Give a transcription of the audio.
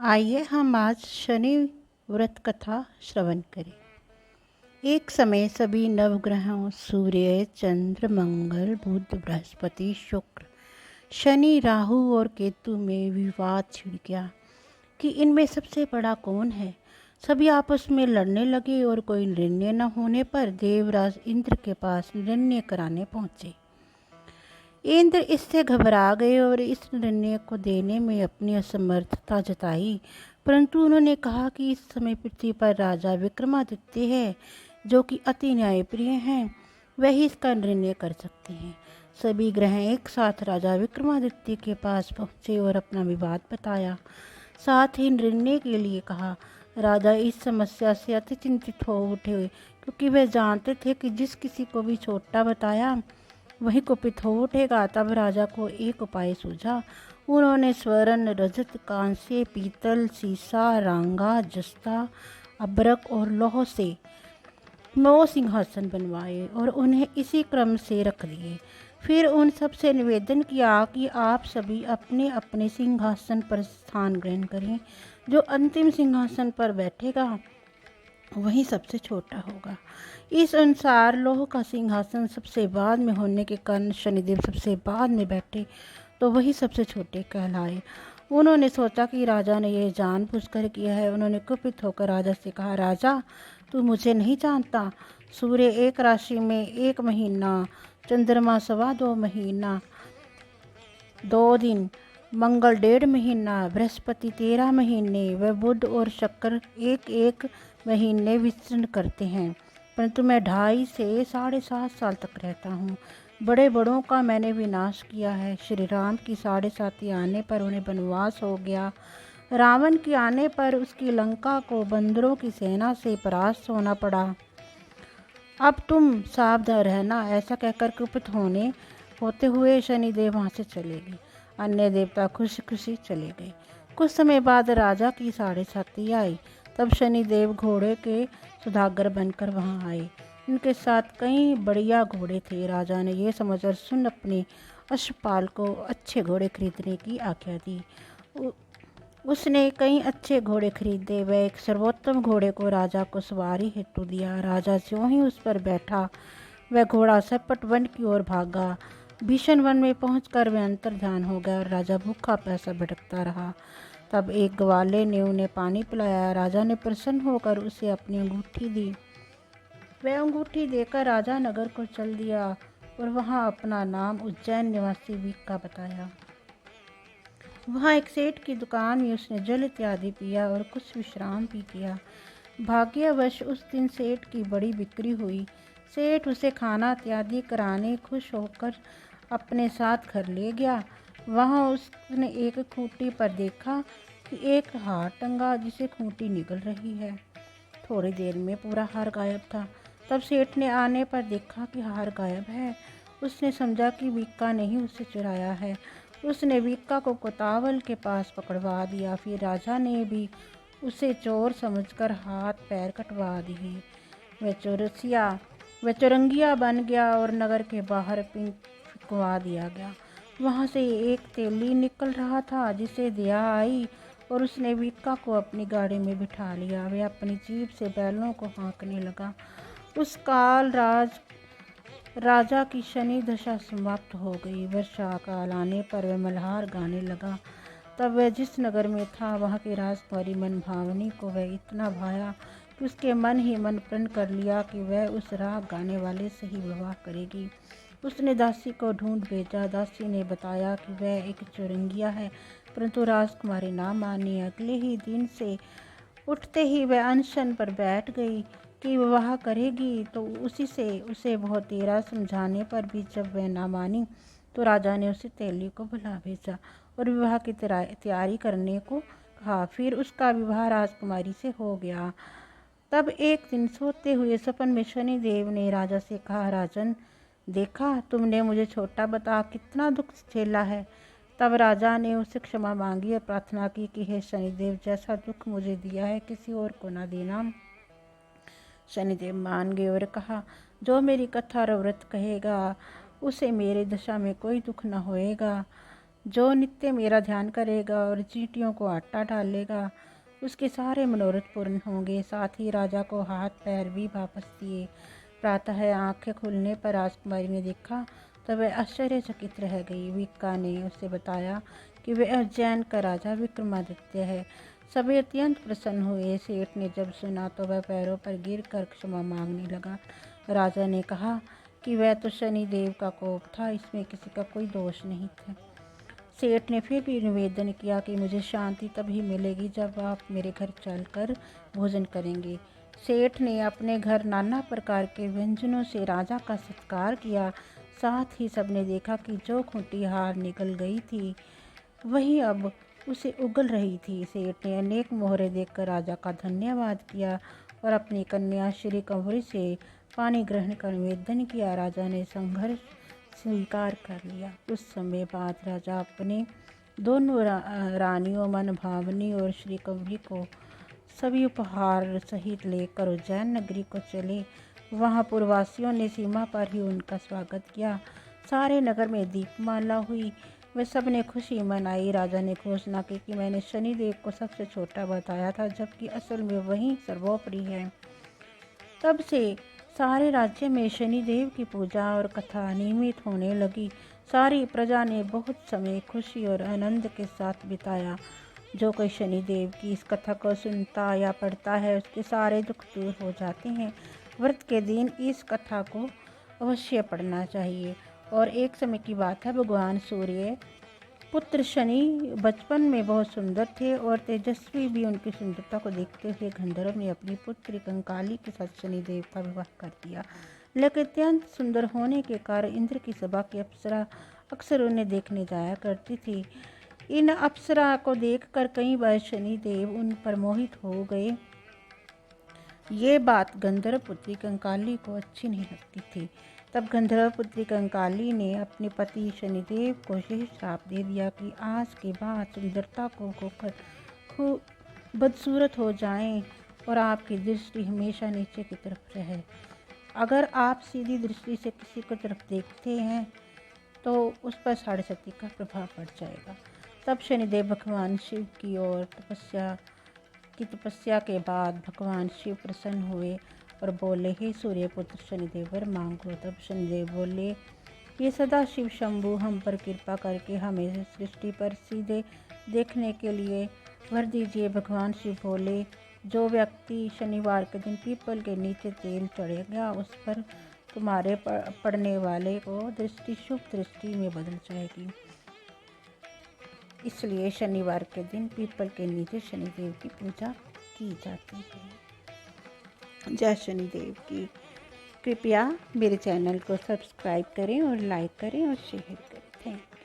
आइए हम आज शनि व्रत कथा श्रवण करें। एक समय सभी नवग्रहों सूर्य, चंद्र, मंगल, बुध, बृहस्पति, शुक्र, शनि, राहु और केतु में विवाद छिड़ गया कि इनमें सबसे बड़ा कौन है। सभी आपस में लड़ने लगे और कोई निर्णय न होने पर देवराज इंद्र के पास निर्णय कराने पहुंचे। इंद्र इससे घबरा गए और इस निर्णय को देने में अपनी असमर्थता जताई, परंतु उन्होंने कहा कि इस समय पृथ्वी पर राजा विक्रमादित्य है जो कि अति न्यायप्रिय हैं, वही इसका निर्णय कर सकते हैं। सभी ग्रह एक साथ राजा विक्रमादित्य के पास पहुंचे और अपना विवाद बताया, साथ ही निर्णय के लिए कहा। राजा इस समस्या से अति चिंतित हो उठे, क्योंकि वे जानते थे कि जिस किसी को भी छोटा बताया वही कुपित हो उठेगा। तब राजा को एक उपाय सूझा। उन्होंने स्वर्ण, रजत, कांस्य, पीतल, सीसा, रांगा, जस्ता, अबरक और लौह से 9 सिंहासन बनवाए और उन्हें इसी क्रम से रख दिए। फिर उन सब से निवेदन किया कि आप सभी अपने अपने सिंहासन पर स्थान ग्रहण करें। जो अंतिम सिंहासन पर बैठेगा वही सबसे छोटा होगा। इस अनुसार लौह का सिंहासन सबसे बाद में होने के कारण शनिदेव सबसे बाद में बैठे, तो वही सबसे छोटे कहलाए। उन्होंने सोचा कि राजा ने यह जानबूझकर किया है। उन्होंने कुपित होकर राजा से कहा, राजा तू मुझे नहीं जानता। सूर्य एक राशि में 1 महीना, चंद्रमा 2.25 महीना 2 दिन, मंगल 1.5 महीना, बृहस्पति 13 महीने व बुध और शुक्र 1-1 महीने विचरण करते हैं, परंतु मैं 2.5 से 7.5 साल तक रहता हूँ। बड़े बड़ों का मैंने विनाश किया है। श्री राम की 7.5 आने पर उन्हें वनवास हो गया। रावण के आने पर उसकी लंका को बंदरों की सेना से परास्त होना पड़ा। अब तुम सावधान रहना। ऐसा कहकर कुपित होते हुए शनिदेव वहाँ से चले गए। अन्य देवता खुशी खुशी चले गए। कुछ समय बाद राजा की 7.5 आई। तब शनिदेव घोड़े के सौदागर बनकर वहाँ आए। उनके साथ कई बढ़िया घोड़े थे। राजा ने यह समझकर सुन अपने अश्वपाल को अच्छे घोड़े खरीदने की आज्ञा दी। उसने कई अच्छे घोड़े खरीदे। वह एक सर्वोत्तम घोड़े को राजा को सवारी हेतु दिया। राजा ज्यों ही उस पर बैठा, वह घोड़ा सपट वन की ओर भागा। भीषण वन में पहुंचकर वह अंतर्ध्यान हो गया और राजा भूखा प्यासा भटकता रहा। तब एक ग्वाले ने उन्हें पानी पिलाया। राजा ने प्रसन्न होकर उसे अपनी अंगूठी दी। वह अंगूठी देकर राजा नगर को चल दिया और वहां अपना नाम उज्जैन निवासी वीका बताया। वहाँ एक सेठ की दुकान में उसने जल इत्यादि पिया और कुछ विश्राम भी किया। भाग्यवश उस दिन सेठ की बड़ी बिक्री हुई। सेठ उसे खाना इत्यादि कराने खुश होकर अपने साथ घर ले गया। वहाँ उसने एक खूंटी पर देखा कि एक हार टंगा जिसे खूंटी निगल रही है। थोड़ी देर में पूरा हार गायब था। तब सेठ ने आने पर देखा कि हार गायब है। उसने समझा कि वीका ने ही उसे चुराया है। उसने वीका को कोतावल के पास पकड़वा दिया। फिर राजा ने भी उसे चोर समझकर हाथ पैर कटवा दिए। वह चुरंगिया बन गया और नगर के बाहर फिंकवा दिया गया। वहाँ से एक तेली निकल रहा था जिसे दया आई और उसने वीका को अपनी गाड़ी में बिठा लिया। वह अपनी जीभ से बैलों को हाँकने लगा। उस काल राजा की शनि दशा समाप्त हो गई। वर्षा काल आने पर वह मल्हार गाने लगा। तब वह जिस नगर में था वहाँ की राजकुमारी मनभावनी को वह इतना भाया कि उसके मन ही मन प्रण कर लिया कि वह उस राग गाने वाले से ही विवाह करेगी। उसने दासी को ढूंढ भेजा। दासी ने बताया कि वह एक चुरंगिया है, परंतु राजकुमारी ना मानी। अगले ही दिन से उठते ही वह अनशन पर बैठ गई कि विवाह करेगी, तो उसे बहुत तेरा समझाने पर भी जब वह ना मानी तो राजा ने उसे तेली को बुला भेजा और विवाह की तैयारी करने को कहा। फिर उसका विवाह राजकुमारी से हो गया। तब एक दिन सोते हुए सपन में शनिदेव ने राजा से कहा, राजन देखा तुमने मुझे छोटा बता कितना दुख झेला है। तब राजा ने उससे क्षमा मांगी और प्रार्थना की कि हे शनिदेव, जैसा दुख मुझे दिया है किसी और को ना देना। शनिदेव मान गए और कहा, जो मेरी कथा और व्रत कहेगा उसे मेरे दशा में कोई दुख न होएगा। जो नित्य मेरा ध्यान करेगा और चींटियों को आटा डालेगा, उसके सारे मनोरथ पूर्ण होंगे। साथ ही राजा को हाथ पैर भी वापस दिए। प्रातः आंखें खुलने पर राजकुमारी ने देखा तो वह आश्चर्यचकित रह गई। विक्का ने उसे बताया कि वह उज्जैन का राजा विक्रमादित्य है। सभी अत्यंत प्रसन्न हुए। सेठ ने जब सुना तो वह पैरों पर गिर कर क्षमा मांगने लगा। राजा ने कहा कि वह तो शनिदेव का कोप था, इसमें किसी का कोई दोष नहीं था। सेठ ने फिर भी निवेदन किया कि मुझे शांति तभी मिलेगी जब आप मेरे घर चलकर भोजन करेंगे। सेठ ने अपने घर नाना प्रकार के व्यंजनों से राजा का सत्कार किया। साथ ही सबने देखा कि जो खूंटी हार निकल गई थी वही अब उसे उगल रही थी। सेठ ने अनेक मोहरे देखकर राजा का धन्यवाद किया और अपनी कन्या श्री कंवरी से पानी ग्रहण कर निवेदन किया। राजा ने संघर्ष स्वीकार कर लिया। कुछ समय बाद राजा अपने दोनों रानियों मनभावनी और श्री कंवरी को सभी उपहार सहित लेकर उज्जैन नगरी को चले। वहां पुरवासियों ने सीमा पर ही उनका स्वागत किया। सारे नगर में दीपमाला हुई। वे सब ने खुशी मनाई। राजा ने घोषणा की कि मैंने शनिदेव को सबसे छोटा बताया था, जबकि असल में वही सर्वोपरि है। तब से सारे राज्य में शनिदेव की पूजा और कथा नियमित होने लगी। सारी प्रजा ने बहुत समय खुशी और आनंद के साथ बिताया। जो कोई शनिदेव की इस कथा को सुनता या पढ़ता है, उसके सारे दुख दूर हो जाते हैं। व्रत के दिन इस कथा को अवश्य पढ़ना चाहिए। और एक समय की बात है, भगवान सूर्य पुत्र शनि बचपन में बहुत सुंदर थे और तेजस्वी भी। उनकी सुंदरता को देखते हुए गंधर्व ने अपनी पुत्री कंकाली के साथ शनिदेव का विवाह कर दिया। लेकिन अत्यंत सुंदर होने के कारण इंद्र की सभा की अप्सरा अक्सर उन्हें देखने जाया करती थी। इन अप्सरा को देखकर कई बार शनिदेव उन पर मोहित हो गए। ये बात गंधर्व पुत्री कंकाली को अच्छी नहीं लगती थी। तब गंधर्व पुत्री कंकाली ने अपने पति शनिदेव को यह श्राप दे दिया कि आज के बाद सुंदरता को खोकर खूब बदसूरत हो जाएं और आपकी दृष्टि हमेशा नीचे की तरफ रहे। अगर आप सीधी दृष्टि से किसी को तरफ देखते हैं तो उस पर साढ़े सती का प्रभाव पड़ जाएगा। तब शनिदेव भगवान शिव की ओर तपस्या के बाद भगवान शिव प्रसन्न हुए और बोले, हे सूर्यपुत्र शनिदेव वर मांगो। तब शनिदेव बोले, ये सदा शिव शंभु हम पर कृपा करके हमें सृष्टि पर सीधे देखने के लिए वर दीजिए। भगवान शिव बोले, जो व्यक्ति शनिवार के दिन पीपल के नीचे तेल चढ़ेगा उस पर तुम्हारे पड़ने वाले को दृष्टि शुभ दृष्टि में बदल जाएगी। इसलिए शनिवार के दिन पीपल के नीचे शनिदेव की पूजा की जाती है। जय शनिदेव की। कृपया मेरे चैनल को सब्सक्राइब करें और लाइक करें और शेयर करें। Thank you.